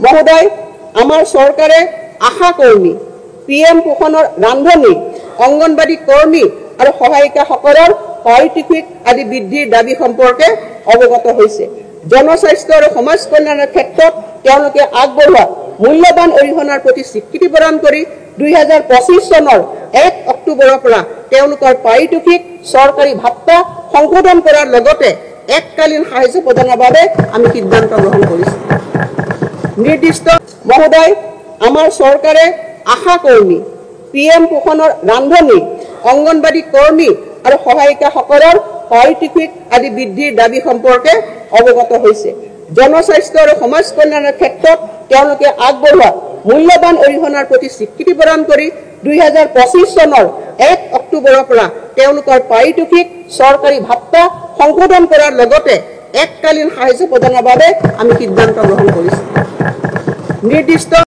মহোদয়, আমাৰ চৰকাৰে আশা কৰ্মী, PM পোষণৰ ৰান্ধনী, অংগনবাড়ী কৰ্মী আৰু সহায়িকাসকলৰ পাৰিতোষিক আদি বৃদ্ধিৰ দাবী সম্পৰ্কে অৱগত হৈছে। জনস্বাস্থ্য আৰু সমাজ কল্যাণৰ ক্ষেত্ৰত তেওঁলোকে আগবঢ়োৱা মূল্যৱান অৰিহণাৰ প্ৰতি স্বীকৃতি প্ৰদান কৰি 2025 চনৰ 1 অক্টোবৰৰ পৰা তেওঁলোকৰ পাৰিতোষিক চৰকাৰী ভাত্তা সংশোধন কৰাৰ লগতে এককালীন সাহায্য প্ৰদানৰ বাবে আমি সিদ্ধান্ত গ্ৰহণ কৰিছো। নিৰ্দিষ্ট মহোদয়, আমাৰ চৰকাৰে আশা কৰ্মী, PM পোষণৰ ৰান্ধনী, অংগনবাড়ী কৰ্মী আৰু সহায়িকাসকলৰ পাৰিতোষিক আদি বৃদ্ধিৰ দাবী সম্পৰ্কে অৱগত হৈছে। জনস্বাস্থ্য আৰু সমাজ কল্যাণৰ ক্ষেত্ৰত তেওঁলোকে আগবঢ়োৱা মূল্যৱান অৰিহণাৰ প্ৰতি স্বীকৃতি প্ৰদান কৰি 2025 চনৰ 1 অক্টোবৰৰ পৰা তেওঁলোকৰ পাৰিতোষিক চৰকাৰী ভাত্তা সংশোধন কৰাৰ লগতে এককালীন সাহায্য প্ৰদানৰ বাবে আমি সিদ্ধান্ত গ্ৰহণ কৰিছো। নিৰ্দিষ্ট